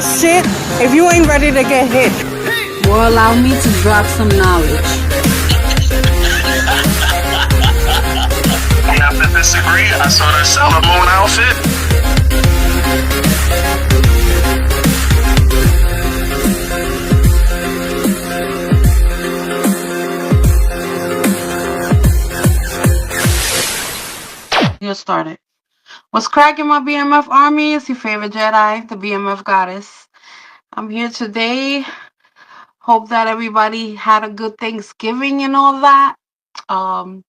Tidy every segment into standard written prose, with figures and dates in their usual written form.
start shit if you ain't ready to get hit. Well, allow me to drop some knowledge. We have to disagree. I saw the Sailor Moon outfit. Get started. What's cracking, my BMF army? It's your favorite Jedi, the BMF goddess. I'm here today. Hope that everybody had a good Thanksgiving and all that. Um,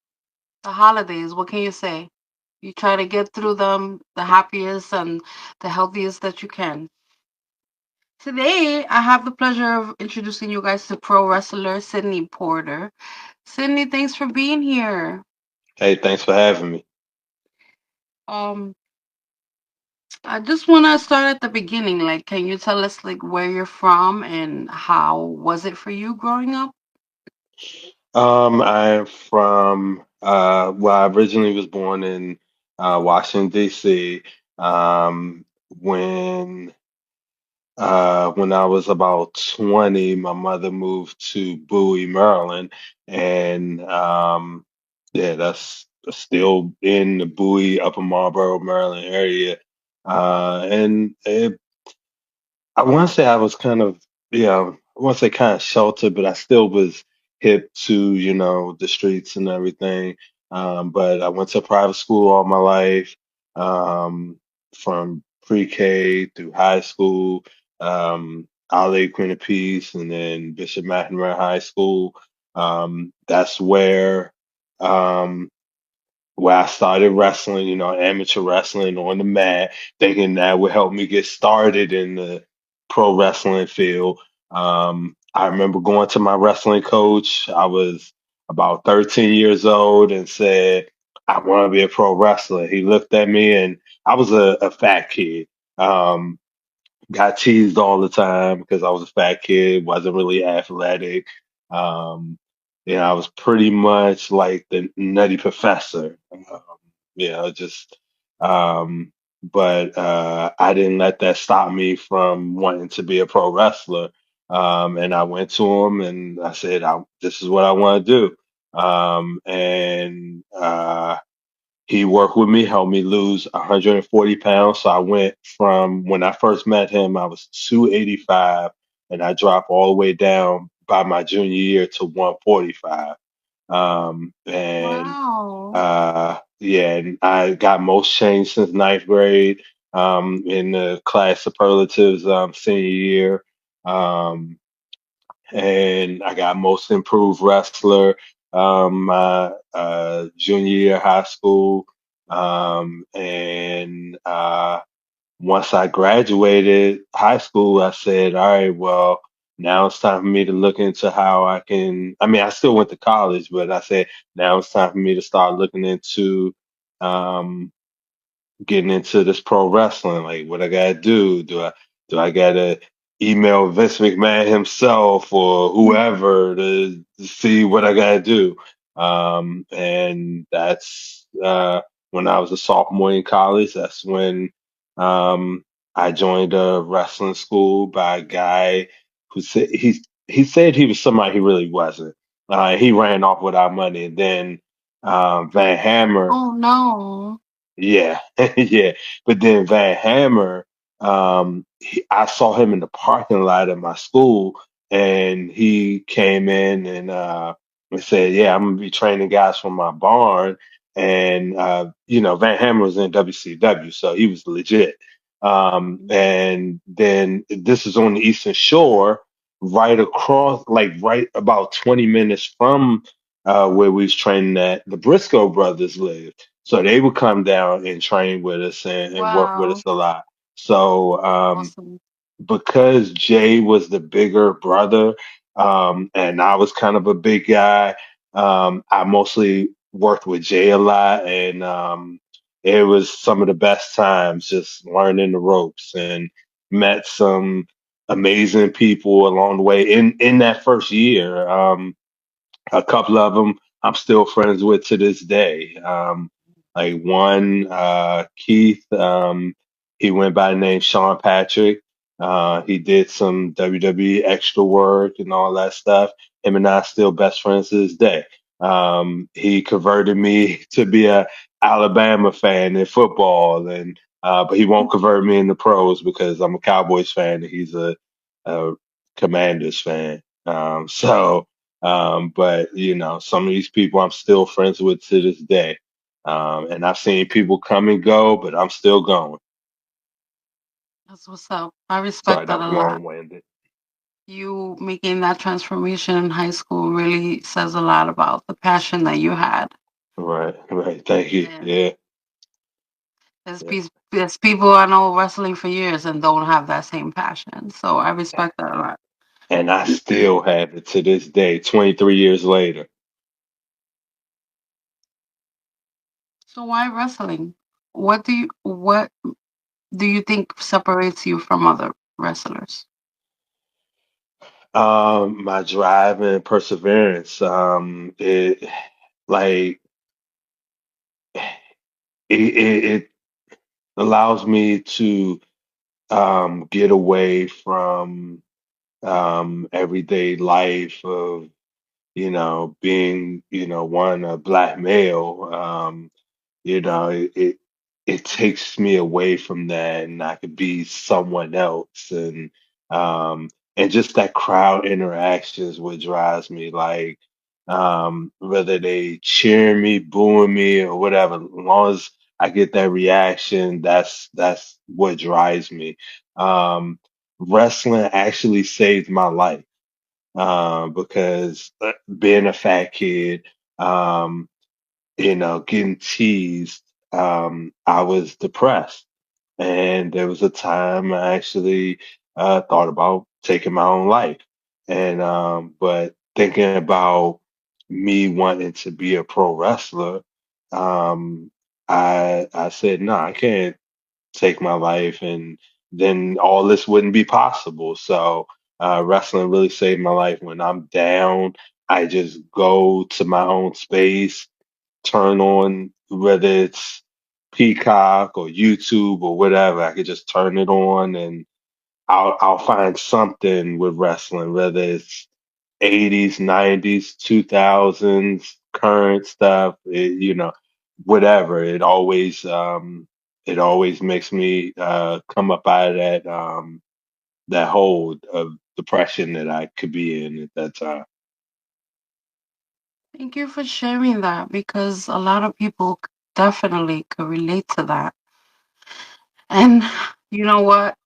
the holidays, what can you say? You try to get through them the happiest and the healthiest that you can. Today, I have the pleasure of introducing you guys to pro wrestler Sydney Porter. Sydney, thanks for being here. Hey, thanks for having me. Um, I just want to start at the beginning. Like, can you tell us like where you're from and how was it for you growing up? I'm from, well, I originally was born in Washington, D.C. Um, when when I was about 20, my mother moved to Bowie, Maryland, and yeah, that's still in the Bowie, Upper Marlboro, Maryland area. And I want to say I was kind of, I want to say kind of sheltered, but I still was hip to, the streets and everything. But I went to private school all my life, from pre-K through high school, Our Lady Queen of Peace, and then Bishop McNamara High School. That's um, where I started wrestling, amateur wrestling on the mat, thinking that would help me get started in the pro wrestling field. I remember going to my wrestling coach. I was about 13 years old and said, I want to be a pro wrestler. He looked at me and I was a fat kid. Um, got teased all the time because I was a fat kid, wasn't really athletic. Um, I was pretty much like the nutty professor. Just but I didn't let that stop me from wanting to be a pro wrestler. And I went to him and I said, this is what I want to do. And he worked with me, helped me lose 140 pounds. So I went from when I first met him, I was 285, and I dropped all the way down by my junior year to 145. And Wow. yeah, and I got most changed since ninth grade, in the class superlatives, senior year. Um, and I got most improved wrestler my junior year of high school. And once I graduated high school, I said, all right, well, now it's time for me to look into how I can. I mean, I still went to college, but I said, now it's time for me to start looking into um, getting into this pro wrestling. Like, what I gotta do? Do I gotta email Vince McMahon himself or whoever to see what I gotta do? And that's when I was a sophomore in college. That's when um, I joined a wrestling school by a guy who said he said he was somebody he really wasn't. He ran off with our money, and then Van Hammer. Oh no. Yeah, yeah. But then Van Hammer, I saw him in the parking lot of my school, and he came in and said, "Yeah, I'm gonna be training guys from my barn." And Van Hammer was in WCW, so he was legit. And then this is on the Eastern Shore, right across, like right about 20 minutes from where we was training at. The Briscoe brothers lived. So they would come down and train with us and work with us Wow. a lot. So Awesome. because Jay was the bigger brother, and I was kind of a big guy, I mostly worked with Jay a lot, and it was some of the best times just learning the ropes and met some amazing people along the way in that first year. A couple of them I'm still friends with to this day. Like one, Keith, he went by the name Sean Patrick. He did some WWE extra work and all that stuff. Him and I still best friends to this day. He converted me to be a Alabama fan in football, and but he won't convert me in the pros because I'm a Cowboys fan and he's a Commanders fan. But you know, some of these people I'm still friends with to this day. And I've seen people come and go, but I'm still going. That's what's up. I Sorry, respect that that a was lot. long-winded. You making that transformation in high school really says a lot about the passion that you had. Right, right. Thank you. And Yeah, there's, yeah. there's people I know wrestling for years and don't have that same passion. So I respect that a lot. And I still have it to this day, 23 years later. So why wrestling? What do you think separates you from other wrestlers? My drive and perseverance. It like it allows me to get away from everyday life of being one a black male. It takes me away from that, and I could be someone else, um, and just that crowd interaction is what drives me. Like, whether they cheer me, booing me, or whatever, as long as I get that reaction, that's what drives me. Um, Wrestling actually saved my life because being a fat kid. Um, getting teased, I was depressed. And there was a time I actually thought about taking my own life. But thinking about me wanting to be a pro wrestler, um, I said, no, I can't take my life, and then all this wouldn't be possible. So wrestling really saved my life. When I'm down, I just go to my own space, turn on whether it's Peacock or YouTube or whatever. I could just turn it on and I'll find something with wrestling, whether it's 80s, 90s, 2000s, current stuff, whatever. It always makes me come up out of that hole of depression that I could be in at that time. Thank you for sharing that because a lot of people definitely could relate to that. And you know what?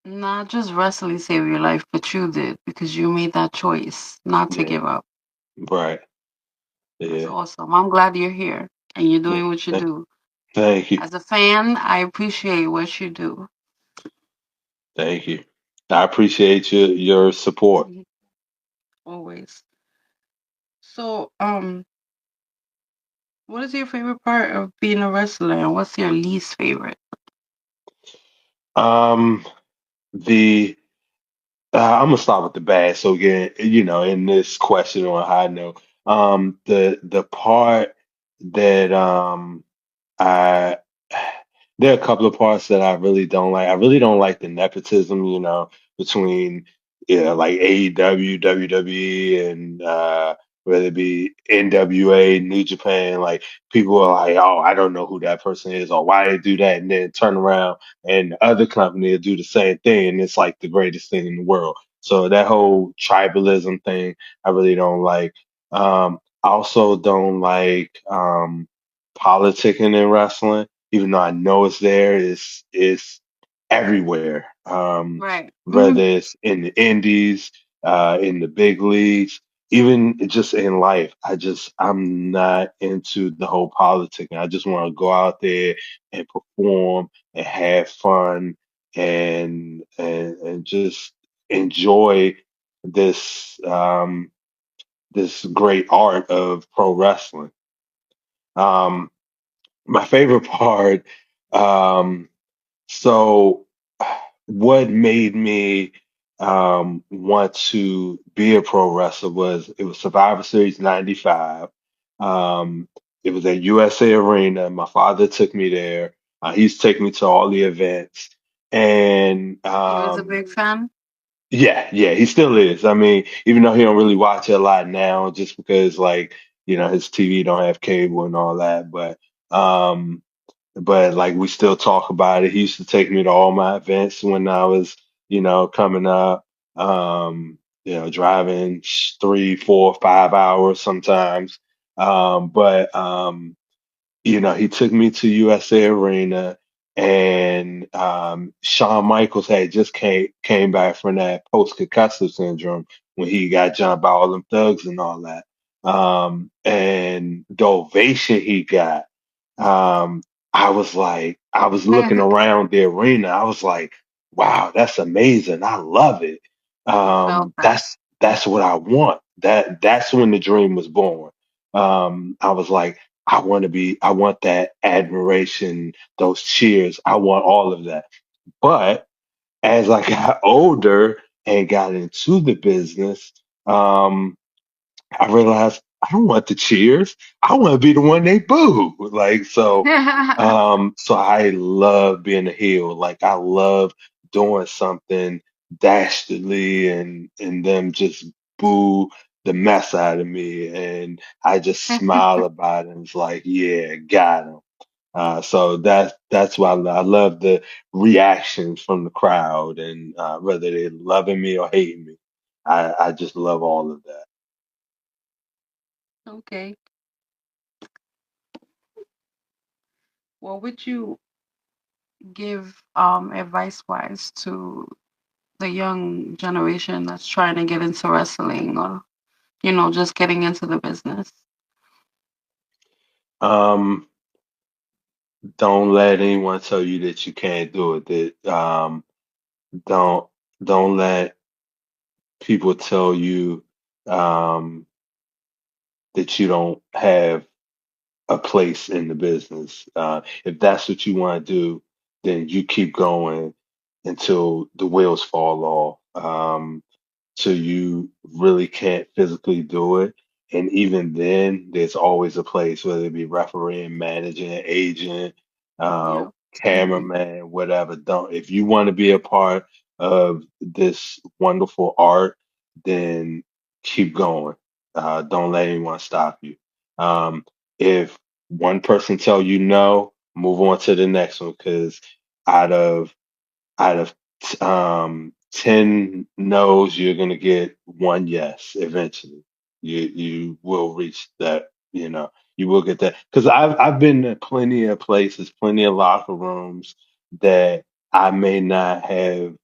Not just wrestling saved your life, but you did because you made that choice not to Yeah, give up. right. That's Yeah. awesome. I'm glad you're here and you're Yeah. doing what you do. Thank you. As a fan, I appreciate what you do. Thank you. I appreciate your support. Mhm. Always. So, what is your favorite part of being a wrestler and what's your least favorite? Um, the I'm gonna start with the bad. So again, in this question on a high note, the part that I there are a couple of parts that I really don't like. I really don't like the nepotism, between like AEW, WWE, and whether it be NWA, New Japan. Like people are like, oh, I don't know who that person is, or why they do that, and then turn around and the other company will do the same thing, and it's like the greatest thing in the world. So that whole tribalism thing, I really don't like. I also don't like politicking in wrestling, even though I know it's there, is everywhere. Right. Whether it's in the indies, in the big leagues, even just in life, I'm not into the whole politicking. I just want to go out there and perform and have fun and just enjoy this this great art of pro wrestling. Um, my favorite part. Um, so, what made me want to be a pro wrestler was it was Survivor Series '95. Um, it was at USA Arena. My father took me there. He used to take me to all the events, And He was a big fan. yeah, he still is. I mean, even though he don't really watch it a lot now, just because like, his TV don't have cable and all that, but like we still talk about it. He used to take me to all my events when I was, coming up. Driving 3, 4, 5 hours sometimes. But he took me to USA Arena, and Shawn Michaels had just came back from that post concussive syndrome when he got jumped by all them thugs and all that. And the ovation he got, um, I was looking around the arena. I was like, wow, that's amazing. I love it. You felt that. That's what I want. That's when the dream was born. I was like, I want that admiration, those cheers. I want all of that. But as I got older and got into the business, um, I realized I don't want the cheers. I want to be the one they boo. So I love being a heel. Like I love doing something dastardly and them just boo the mess out of me, and I just smile about it. And it's like, yeah, got him. So that's why I love the reactions from the crowd, and whether they're loving me or hating me, I just love all of that. Okay. What would you give advice wise to the young generation that's trying to get into wrestling or just getting into the business? Um, don't let anyone tell you that you can't do it. Don't don't let people tell you um, that you don't have a place in the business. If that's what you want to do, then you keep going until the wheels fall off. So you really can't physically do it. And even then, there's always a place, whether it be refereeing, managing, agent, uh, Yeah. cameraman, whatever. Don't If you want to be a part of this wonderful art, then keep going. Don't let anyone stop you. Um, if one person tell you no, move on to the next one, because out of out of 10 no's, you're gonna get one yes eventually. You will reach that, you will get that. Because I've been to plenty of places, plenty of locker rooms that I may not have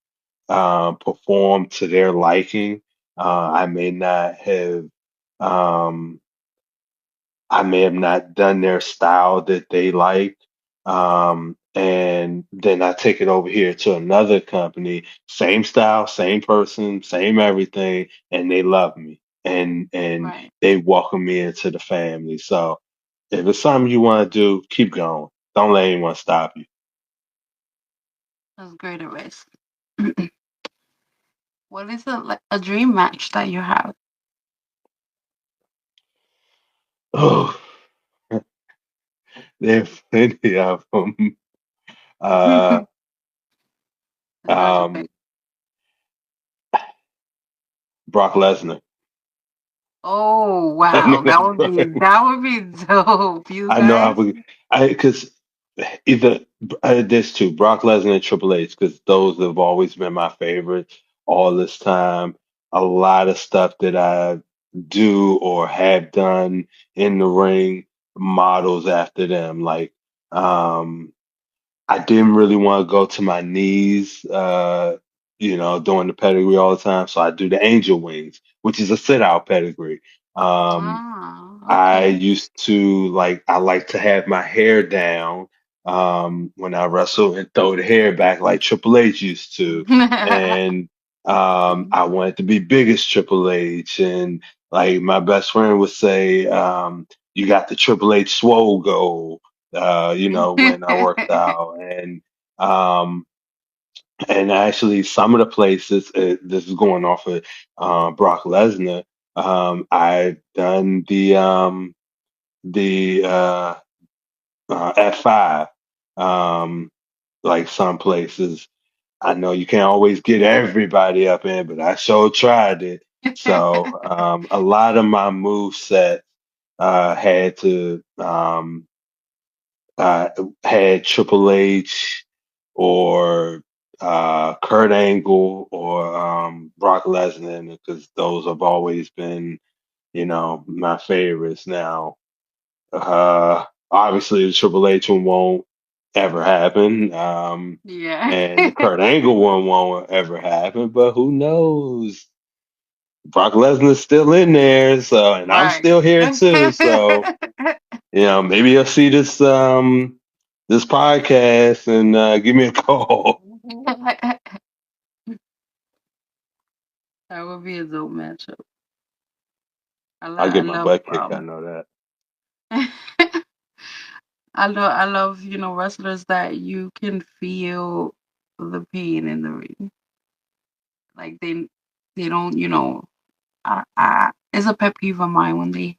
performed to their liking. I may not have um I may have not done their style that they like. And then I take it over here to another company, same style, same person, same everything, and they love me and Right. they welcome me into the family. So if it's something you want to do, keep going. Don't let anyone stop you. That's great advice. What is a dream match that you have? Oh, there are plenty of them. Uh, If I had to pick. um, Brock Lesnar. Oh I know wow, that that's would be right. that would be dope, you I know I guys. would, because either there's two, Brock Lesnar and Triple H, because those have always been my favorites all this time. A lot of stuff that I do or have done in the ring models after them. Like, um, I didn't really want to go to my knees, doing the pedigree all the time. So I do the angel wings, which is a sit out pedigree. Um, Ah, I okay. used to I like to have my hair down when I wrestle and throw the hair back like Triple H used to. And I wanted to be big as Triple H. And like my best friend would say, you got the Triple H swole goal, when I worked out. Um, and actually, some of the places, this is going off of Brock Lesnar. I've done the F5, um, like some places. I know you can't always get everybody up in, but I sure tried it. So a lot of my move set had to uh, had Triple H or Kurt Angle or Brock Lesnar because those have always been, my favorites. Now, obviously, the Triple H one won't ever happen, Yeah. and the Kurt Angle one won't ever happen. But who knows? Brock Lesnar's still in there, so and I'm Right. still here too. So maybe you'll see this podcast and give me a call. That would be a dope matchup. I'll I get my love butt kicked. I know that. I love, wrestlers that you can feel the pain in the ring. Like they don't, it's a pet peeve of mine when they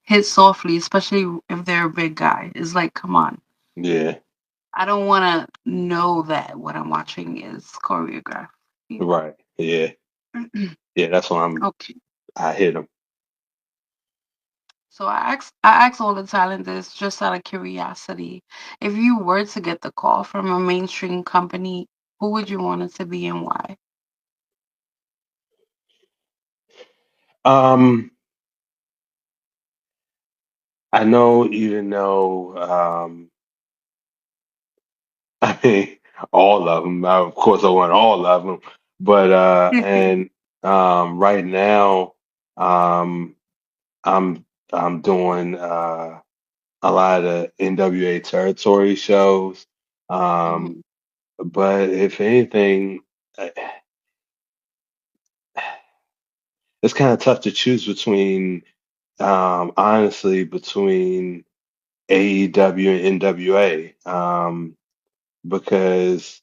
hit softly, especially if they're a big guy. It's like, come on. Yeah, I don't want to know that what I'm watching is choreographed. right. Yeah, yeah. That's why Okay. I hit him. So I ask all the talent this just out of curiosity. If you were to get the call from a mainstream company, who would you want it to be and why? Um, I know, even though, I mean, all of them. Of course, I want all of them, but and right now, um, I'm I'm doing a lot of NWA territory shows. Um, Mhm. but if anything, uh, it's kind of tough to choose between, honestly, between AEW and NWA, because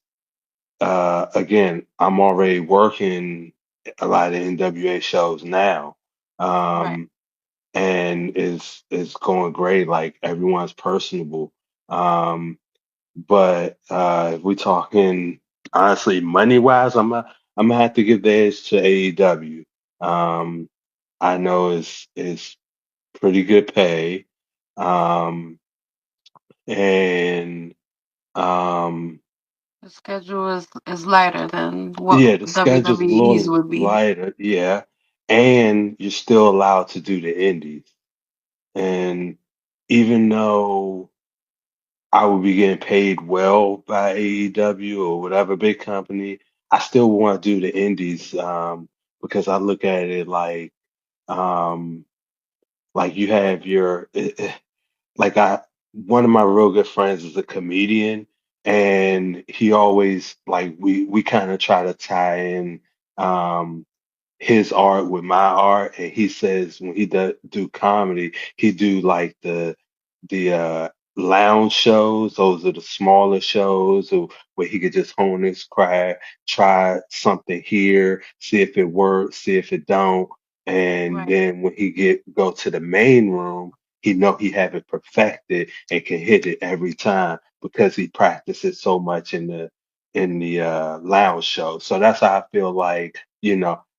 again, I'm already working a lot of NWA shows now, Right. um, and it's going great. Like everyone's personable. Um, but if we talking honestly money wise, I'm gonna have to give the edge to AEW. Um, I know it's pretty good pay, and um, The schedule is lighter than what yeah, the schedule's a WWE's little would be. lighter, yeah, and you're still allowed to do the indies. And even though I would be getting paid well by AEW or whatever big company, I still want to do the indies, because I look at it um, like you have like I one of my real good friends is a comedian, and he always like we kind of try to tie in um his art with my art, and he says when he do comedy, he do like the lounge shows. Those are the smaller shows where he could just hone his craft, try something here, see if it works, see if it don't, and Right. then when he go to the main room, he know he have it perfected and can hit it every time because he practices so much in the lounge show. So that's how I feel like,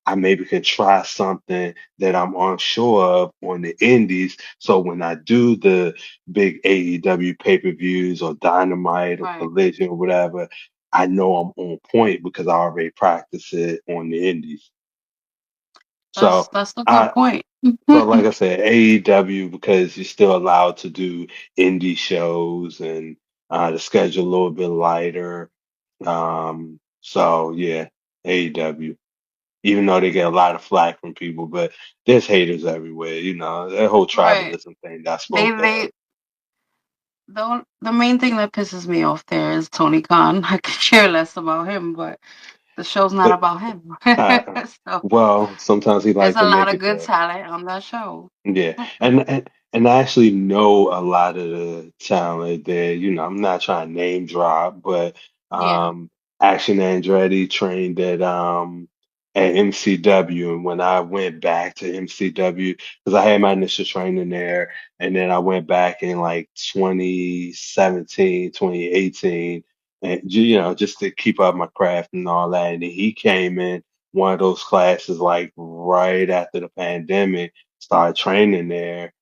I maybe can try something that I'm unsure of on the indies. So when I do the big AEW pay-per-views or Dynamite or Right. Collision or whatever, I know I'm on point because I already practiced it on the indies. So That's a good I point. so like I said, AEW because you're still allowed to do indie shows and the schedule a little bit lighter. So yeah, AEW. Even though they get a lot of flack from people, but there's haters everywhere. That whole Right. tribalism thing that I They spoke of. they the main thing that pisses me off there is Tony Khan. I could care less about him, but the show's not But about him. uh, So well, sometimes he there's like a to lot make of it good that. talent on that show. Yeah, and I actually know a lot of the talent there. I'm not trying to name drop, but Yeah. um, Action Andretti trained at MCW, and when I went back to MCW, because I had my initial training there, and then I went back in like 2017, 2018. and just to keep up my craft and all that. And then he came in one of those classes like right after the pandemic, started training there,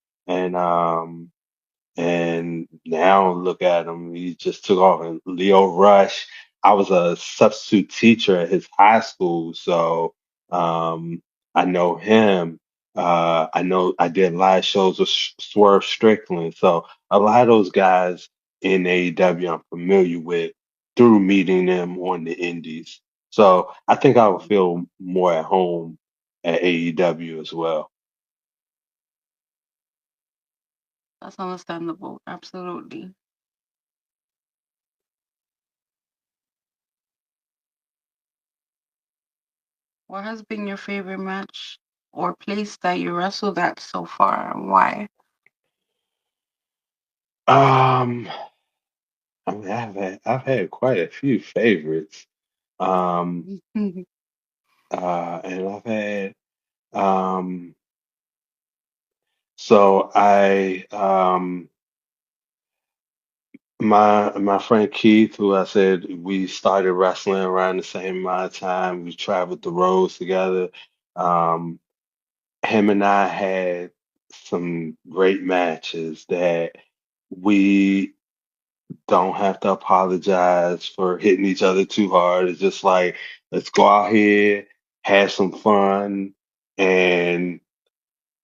and now look at him. He just took off. And Leo Rush, I was a substitute teacher at his high school, so um, I know him. I know I did live shows with Swerve Strickland, so a lot of those guys in AEW I'm familiar with through meeting them on the indies. So I think I would feel more at home at AEW as well. That's understandable. Absolutely. What has been your favorite match or place that you wrestled at so far, and why? Um, I mean, I've had quite a few favorites. Um, and I've had um, so I my friend Keith, who I said we started wrestling around the same amount of time. We traveled the roads together. Um, him and I had some great matches that we don't have to apologize for hitting each other too hard. It's just like, let's go out here, have some fun, and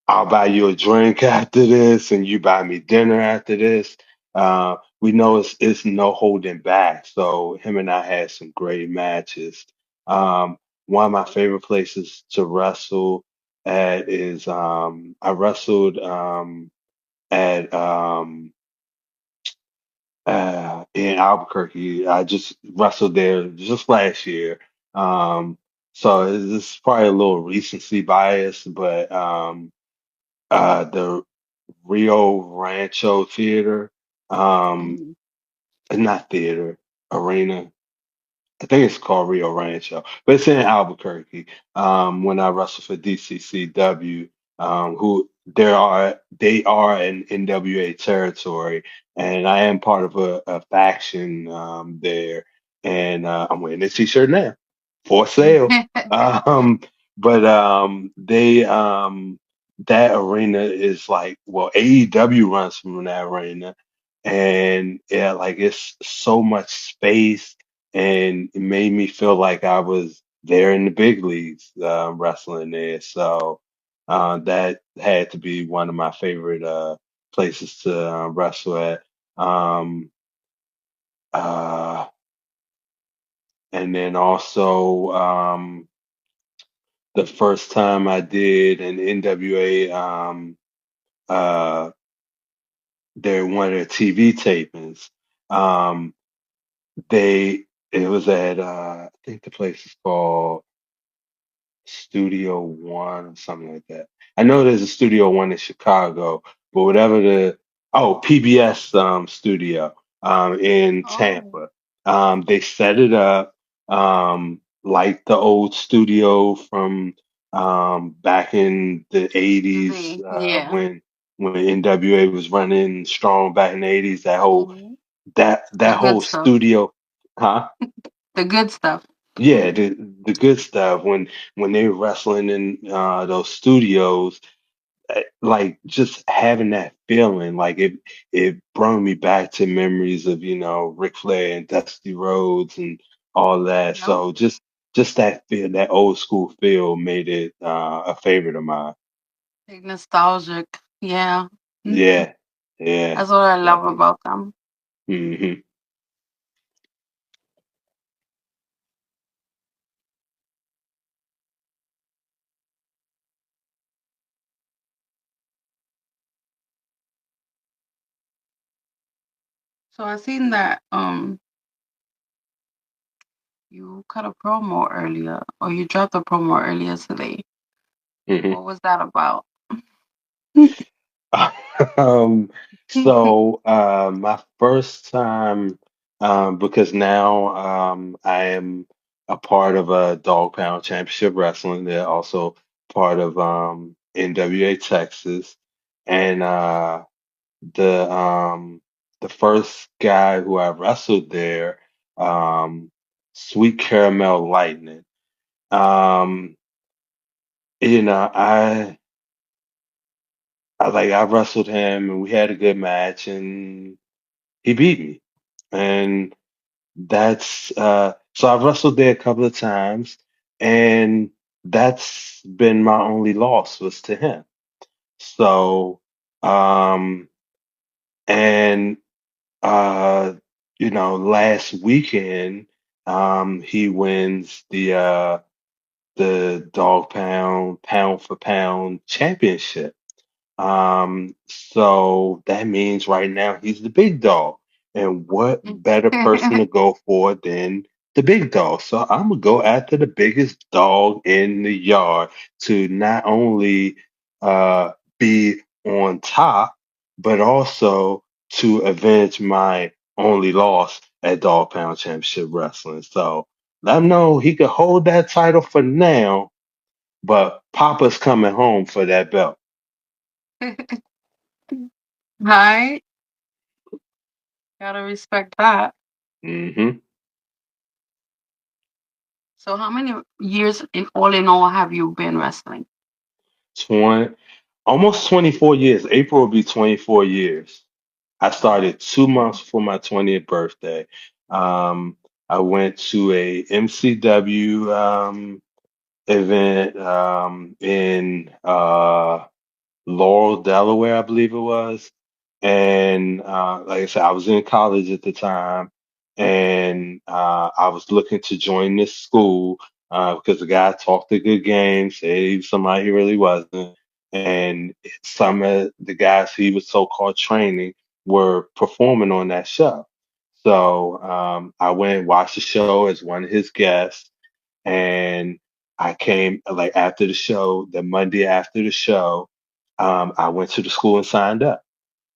I'll buy you a drink after this, and you buy me dinner after this. We know it's no holding back. So him and I had some great matches. One of my favorite places to wrestle at is I wrestled at in Albuquerque. I just wrestled there just last year. Um, so it's probably a little recency bias, but the Rio Rancho Theater, um, Mhm. not theater, arena. I think it's called Rio Rancho, but it's in Albuquerque. When I wrestle for DCCW, who they are in NWA territory, and I am part of a faction there, and I'm wearing this T-shirt now for sale. Um, but they that arena is like, well, AEW runs from that arena, and yeah, like it's so much space, and it made me feel like I was there in the big leagues, wrestling there. So that had to be one of my favorite places to wrestle at. Um, uh, and then also the first time I did an NWA, uh, one of their TV tapings. Um, it was at I think the place is called Studio One or something like that. I know there's a Studio One in Chicago, but whatever PBS studio in Oh, Tampa. They set it up like the old studio from back in the 80s, yeah. when NWA was running strong back in the 80s. Hmm. The That good whole stuff. studio, huh? The good stuff. Yeah, the good stuff when they were wrestling in those studios, like just having that feeling, like it brought me back to memories of Ric Flair and Dusty Rhodes and all that. Yep. So just that feel, that old school feel, made it a favorite of mine. Like nostalgic. Yeah. Yeah, yeah, That's what I love definitely. about them. Hmm. So I seen that you cut a promo earlier, or you dropped a promo earlier today. Hmm. What was that about? Um, so my first time, because now I am a part of a Dog Pound Championship Wrestling. They're also part of NWA Texas, and the um, the first guy who I wrestled there. um, Sweet Caramel Lightning. Um, you know, I wrestled him and we had a good match and he beat me. And that's so I've wrestled there a couple of times and that's been my only loss was to him. So um and last weekend he wins the pound for pound championship. So that means right now he's the big dog. And what better person to go for than the big dog? So I'm gonna go after the biggest dog in the yard to not only uh be on top, but also to avenge my only loss at Dog Pound Championship Wrestling. So let him know he could hold that title for now, but Papa's coming home for that belt. Right? Gotta respect that. Hmm. So how many years in all have you been wrestling? 20, almost 24 years. April will be 24 years. I started 2 months before my 20th birthday. Um, I went to a MCW event in Laurel, Delaware, I believe it was. And like I said, I was in college at the time, and I was looking to join this school because the guy talked a good game, said he was somebody he really wasn't, and some of the guys he was so-called training were performing on that show. So I went and watched the show as one of his guests, and I came like after the show, the Monday after the show, I went to the school and signed up.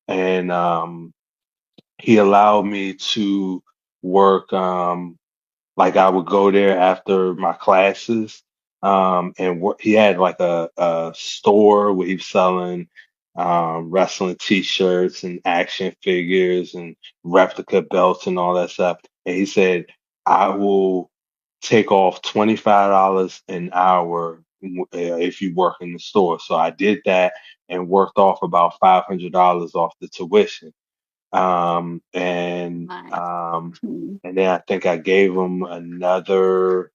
And he allowed me to work. Like I would go there after my classes, and work. He had like a store where he was selling wrestling T-shirts and action figures and replica belts and all that stuff. And he said, "I will take off $25 an hour if you work in the store." So I did that and worked off about $500 off the tuition. Um, and Nice. um, Mm. and then I think I gave him another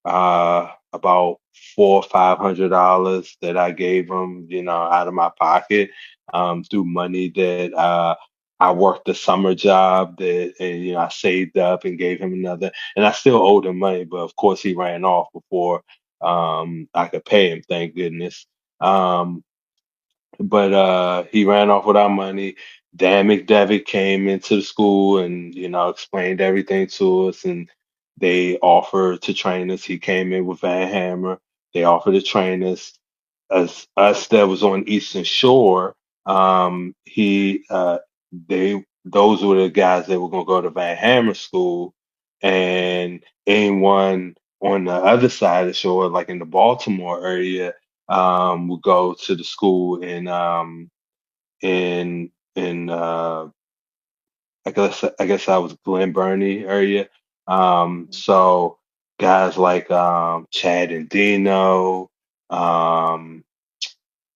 about $400 or $500 that I gave him, out of my pocket, through money that I worked a summer job that, and I saved up and gave him another, and I still owed him money, but of course he ran off before I could pay him, thank goodness. Um, but he ran off with our money. Dan McDevitt came into the school and explained everything to us, and they offered to train us. He came in with Van Hammer. They offered to train us. As us that was on Eastern Shore, he they those were the guys that were gonna go to Van Hammer school, and anyone on the other side of the shore, like in the Baltimore area, would go to the school in I guess I was Glen Burnie area. So guys like Chad and Dino, um,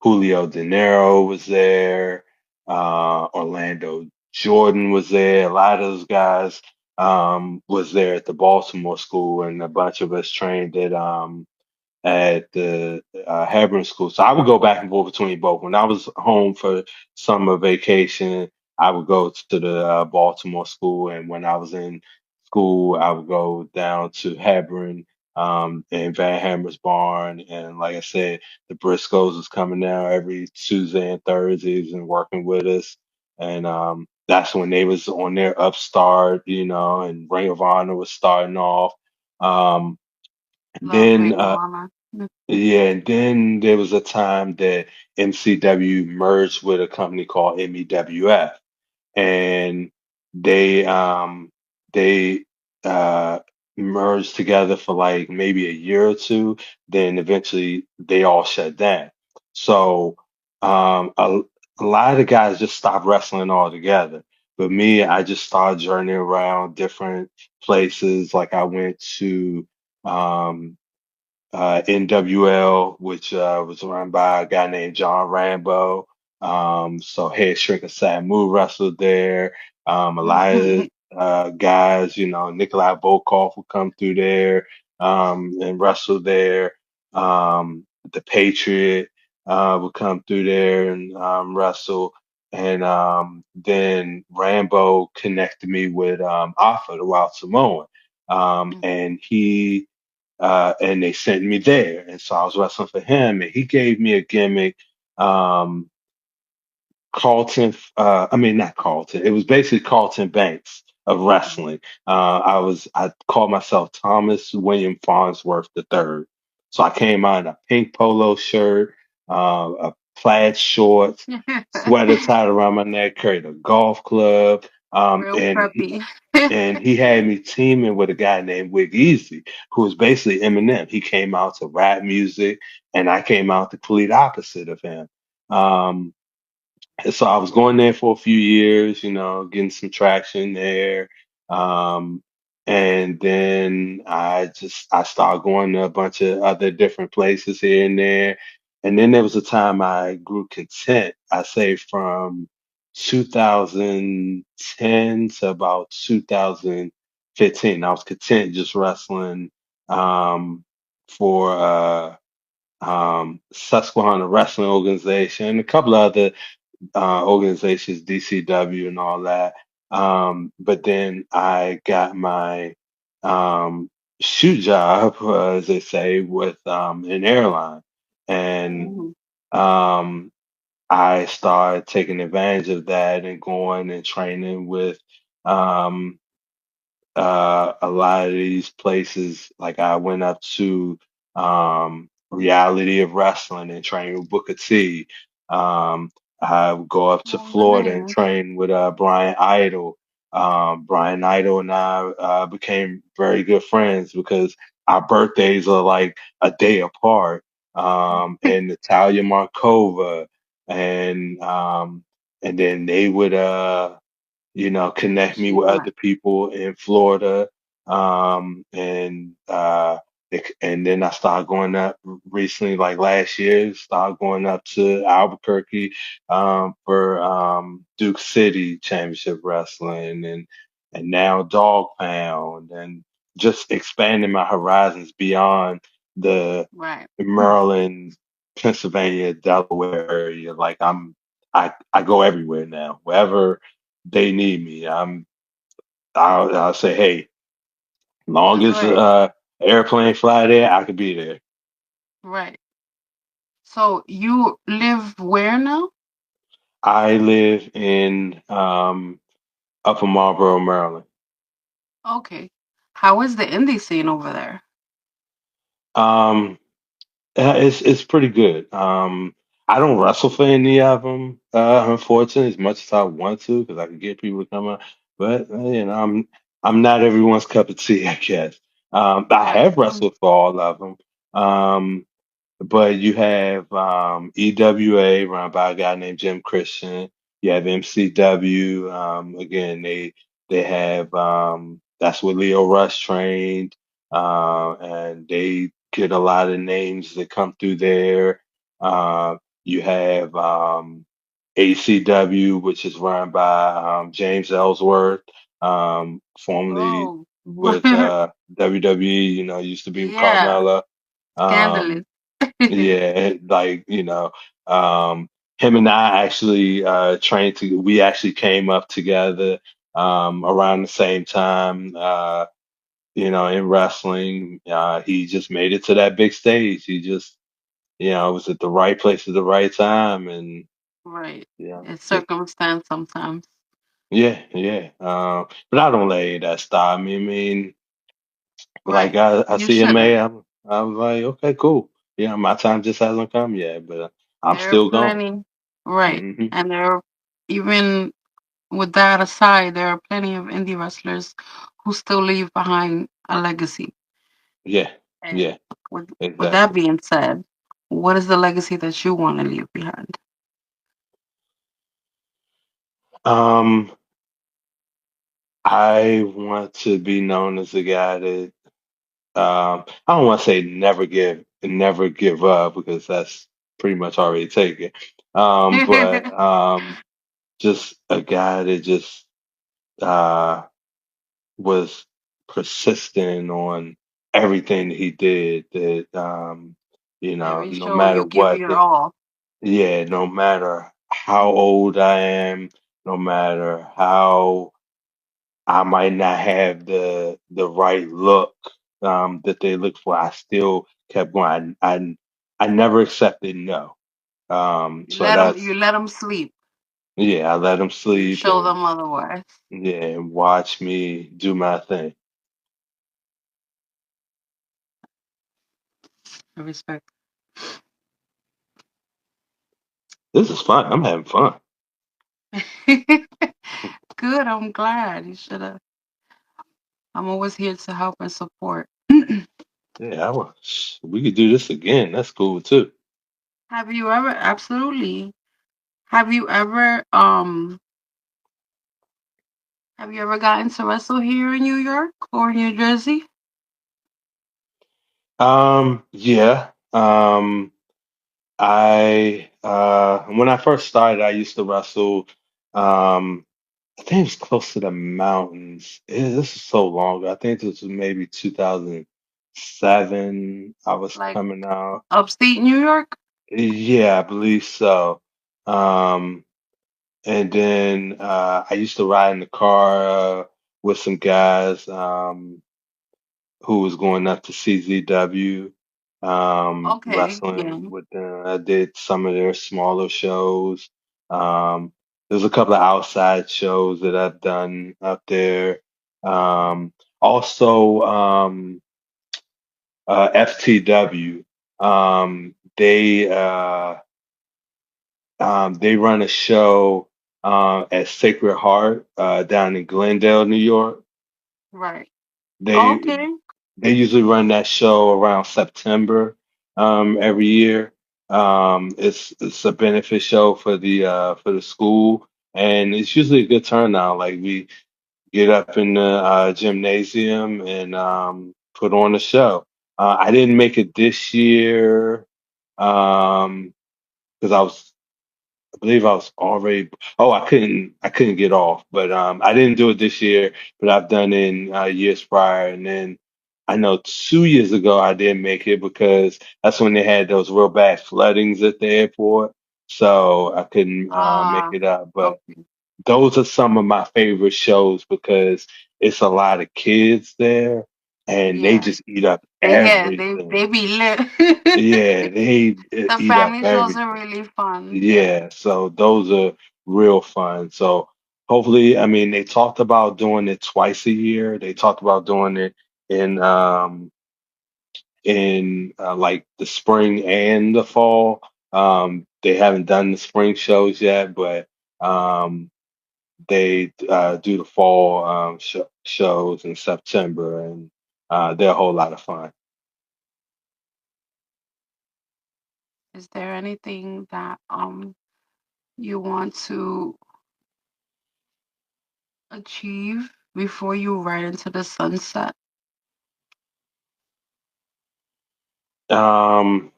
Julio De Niro was there, Orlando Jordan was there. A lot of those guys was there at the Baltimore school, and a bunch of us trained at the Hebron School. So I would go back and forth between both. When I was home for summer vacation, I would go to the Baltimore school, and when I was in school, I would go down to Hebron and Van Hammer's barn. And like I said, the Briscoes was coming down every Tuesday and Thursdays and working with us. And that's when they was on their upstart, and Ring of Honor was starting off. Um, Love then Ring of Honor. yeah, and then there was a time that MCW merged with a company called MEWF, and they merged together for like maybe a year or two. Then eventually they all shut down. So um, a, a lot of the guys just stopped wrestling altogether. But me, I just started journeying around different places. Like I went to um, NWL, which was run by a guy named John Rambo. So Head Shrink and Samu wrestled there. A lot of guys, Nikolai Volkov would come through there and wrestle there. The Patriot would come through there and wrestle. And then Rambo connected me with Alpha, the Wild Samoan. And they sent me there. And so I was wrestling for him, and he gave me a gimmick. Um, I mean, not Carlton. It was basically Carlton Banks of wrestling. I called myself Thomas William Farnsworth III. So I came out in a pink polo shirt, a plaid shorts, sweater tied around my neck, carried a golf club, Real preppy. and he had me teaming with a guy named Wig Easy, who was basically Eminem. He came out to rap music, and I came out the complete opposite of him. Um, and so I was going there for a few years, getting some traction there. Um, and then I started going to a bunch of other different places here and there. And then there was a time I grew content, I say from 2010 to about 2015. I was content just wrestling for Susquehanna Wrestling Organization and a couple of other organizations, DCW and all that. But then I got my shoot job, as they say, with an airline, and Mhm. um, I started taking advantage of that and going and training with um, a lot of these places. Like I went up to Reality of Wrestling and trained with Booker T. Um, I would go up to Oh, Florida and nice. train with Brian Idol. Brian Idol and I became very good friends because our birthdays are like a day apart. And Natalia Markova and then they would connect me She with went. other people in Florida. And then I started going up recently, like last year, started going up to Albuquerque for Duke City Championship Wrestling and now Dog Pound and just expanding my horizons beyond the Right. Maryland, Pennsylvania, Delaware area. Like I go everywhere now. Wherever they need me, I'll say, hey, long as Right. airplane fly there, I could be there. Right. So you live where now? I live in Upper Marlboro, Maryland. Okay. How is the indie scene over there? Um, it's pretty good. I don't wrestle for any of them, unfortunately, as much as I want to, because I could get people to come out. But I'm not everyone's cup of tea, I guess. I Right. have wrestled for all of them. Um, But you have EWA run by a guy named Jim Christian. You have MCW. Again, they have that's where Leo Rush trained, and they get a lot of names that come through there. You have ACW, which is run by James Ellsworth, formerly Oh. with WWE. Used to be with Yeah. Carmella. Scandalous. Um, yeah, like, um, him and I actually we actually came up together around the same time, in wrestling. He just made it to that big stage. He just, was at the right place at the right time and Right. yeah, It's just circumstance sometimes. yeah, yeah. But I don't let that stop me. I mean, like Right. I You see him, shouldn't. I'm like, okay, cool. Yeah, my time just hasn't come yet, but I'm There are still going. plenty. Right. Hmm. And there are, even with that aside, there are plenty of indie wrestlers who still leave behind a legacy. Yeah, And yeah, with that exactly. being said, what is the legacy that you want to leave behind? Um, I want to be known as a guy that I don't want to say never give up because that's pretty much already taken. But just a guy that just uh was persistent on everything that he did. That Every no show matter you give what, your all. yeah, no matter how old I am, no matter how I might not have the right look that they look for. I still kept going. I never accepted no. So You that's let them sleep. yeah. I let them You sleep show and them otherwise. yeah, and watch me do my thing. I respect. This is fun. I'm having fun. Good. I'm glad. You should have. I'm always here to help and support. Yeah, we could do this again. That's cool too. Have you ever? Absolutely. Have you ever? Have you ever gotten to wrestle here in New York or New Jersey? Yeah. I when I first started, I used to wrestle. Um, I think it was close to the mountains. This is so long ago. I think this was maybe 2007. I was Like coming out. upstate New York? Yeah, I believe so. Um, and then I used to ride in the car with some guys. Who was going up to CZW, Okay. wrestling Yeah. with them. I did some of their smaller shows. Um, there's a couple of outside shows that I've done up there. Also, FTW. They run a show at Sacred Heart down in Glendale, New York. Right. They Okay. They usually run that show around September every year. It's a benefit show for the school, and it's usually a good turnout. Like we get up in the gymnasium and put on a show. I didn't make it this year because I believe I was already. Oh, I couldn't get off, but I didn't do it this year. But I've done it in years prior, and then I know 2 years ago I didn't make it because that's when they had those real bad floodings at the airport, so I couldn't make Ah, it up. But okay. those are some of my favorite shows because it's a lot of kids there, and they Yeah. just eat up They everything. be lit. Yeah, they The eat up family shows are everything. really fun. Yeah. Yeah, so those are real fun. So hopefully, I mean, they talked about doing it twice a year. They talked about doing it in like the spring and the fall. They haven't done the spring shows yet, but um they do the fall shows in September, and they're a whole lot of fun. Is there anything that you want to achieve before you ride into the sunset? Um,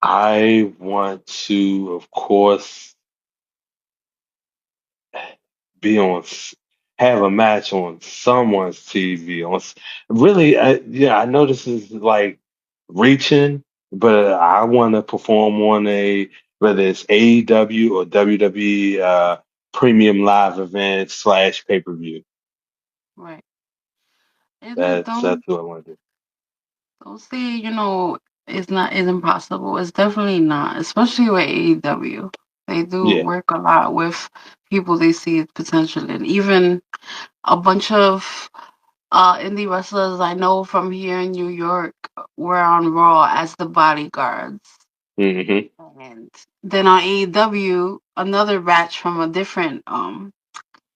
I want to, of course, be have a match on someone's TV. Really, yeah, I know this is like reaching, but I want to perform on whether it's AEW or WWE premium live event / pay-per-view. Right. And That's what I want to do. don't say, it's impossible. It's definitely not, especially with AEW. They do Yeah. work a lot with people they see potential in. Even a bunch of indie wrestlers I know from here in New York were on Raw as the bodyguards. Hmm. And then on AEW, another batch from a different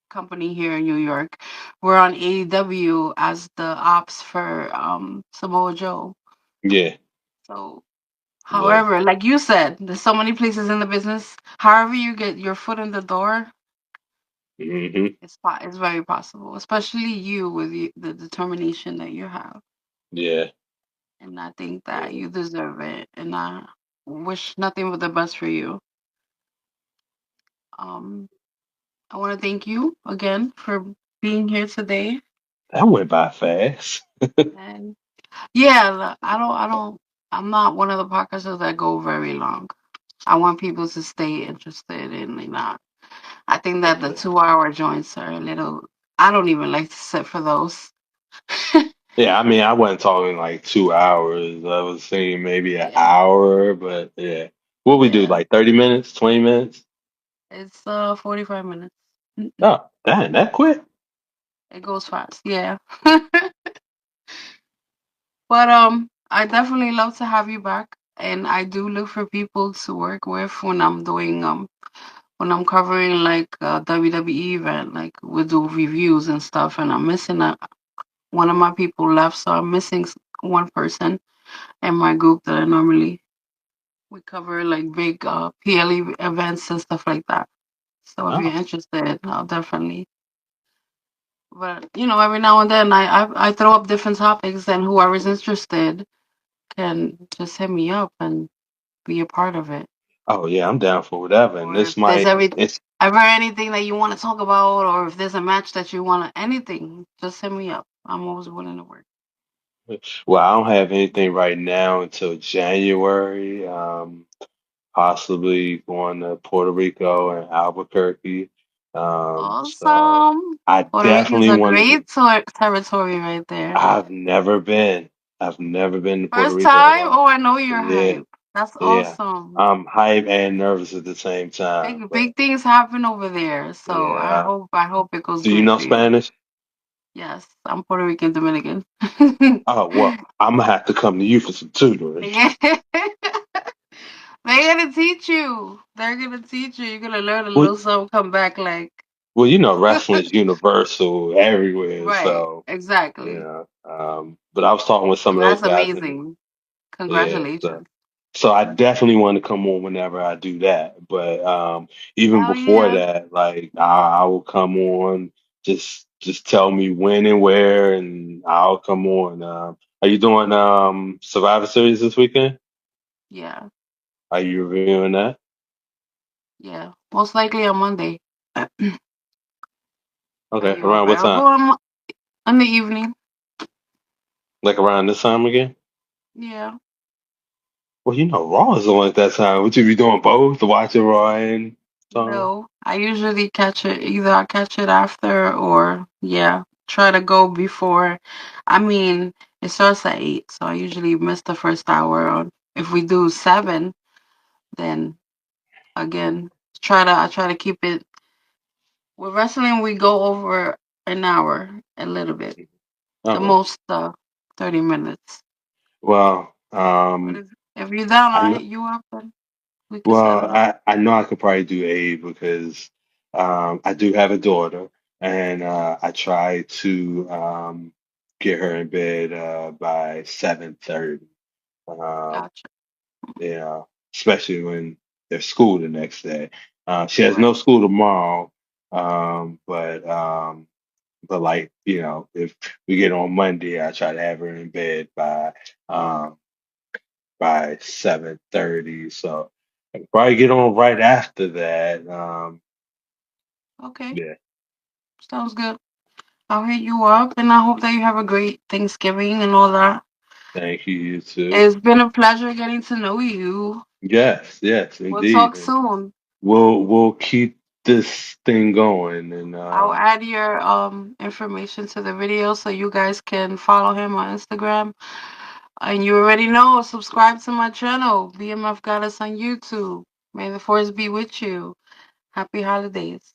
company here in New York were on AEW as the ops for Samoa Joe. Yeah. So However, like you said, there's so many places in the business. However, you get your foot in the door, Hmm. it's very possible, especially you with the determination that you have. Yeah. And I think that you deserve it. And I wish nothing but the best for you. Um, I want to thank you again for being here today. That went by fast. And yeah, I'm not one of the podcasters that go very long. I want people to stay interested in not. I think that the 2 hour joints are a little, I don't even like to sit for those. Yeah, I mean, I wasn't talking like 2 hours. I was saying maybe an Yeah, hour, but yeah. What we do, yeah. like 30 minutes, 20 minutes? It's 45 minutes. Oh, dang, that quick? It goes fast. Yeah. But I definitely love to have you back, and I do look for people to work with when I'm doing when I'm covering like a WWE event, like we do reviews and stuff, and I'm missing one of my people left, so I'm missing one person in my group that I normally we cover like big PLE events and stuff like that. So if you're Oh, interested, I'll definitely. But every now and then I throw up different topics, and whoever's interested can just hit me up and be a part of it. oh yeah, I'm down for whatever. And Or if this there's might, it's, ever anything that you want to talk about, or if there's a match that you want to, anything, just hit me up. I'm always willing to work. well, I don't have anything right now until January. Possibly going to Puerto Rico and Albuquerque. So Awesome. I Puerto Rico's definitely a want to. great territory right there. I've never been. I've never been to Puerto First Rico at time? all. Oh, I know you're Yeah, hype. That's yeah. awesome. I'm hype and nervous at the same time. Big things happen over there. So Yeah. I hope it goes Do you great know for you. Spanish? Yes, I'm Puerto Rican Dominican. Oh, well, I'm gonna have to come to you for some tutoring. Yeah. They're gonna teach you. They're gonna teach you. You're gonna learn a Well, little something, come back like wrestling's universal everywhere, right, so exactly. but I was talking with some And of those that's guys and amazing. yeah, so Congratulations. so I definitely want to come on whenever I do that. But even Hell before yeah. that, like I will come on. Just tell me when and where, and I'll come on. Are you doing Survivor Series this weekend? Yeah. Are you reviewing that? Yeah. Most likely on Monday. Are Okay, you around what available time? in the evening? Like around this time again? Yeah. Well, Raw is on at that time. Would you be doing both, watching Raw and SummerSlam? No. I usually catch it either I catch it after or yeah. Try to go before. I mean, it starts at 8, so I usually miss the first hour. Or if we do 7, then again, I try to keep it. With wrestling, we go over an hour, a little bit. The Okay. most 30 minutes. Well, But if you're down, I I'll know. hit you up and we can set Well, it up. I know I could probably do Abe because I do have a daughter, and I try to get her in bed by 7:30. Um, Gotcha. yeah, especially when there's school the next day. She has no Right. school tomorrow, but like if we get on Monday, I try to have her in bed um, by 7:30. So I can probably get on right after that. Okay. Yeah, Sounds good. I'll hit you up and I hope that you have a great Thanksgiving and all that. thank you, you too. It's been a pleasure getting to know you. Yes, yes, We'll indeed. talk And soon. we'll keep this thing going. And I'll add your information to the video so you guys can follow him on Instagram. And you already know, subscribe to my channel, BMF Goddess on YouTube. May the force be with you. Happy holidays.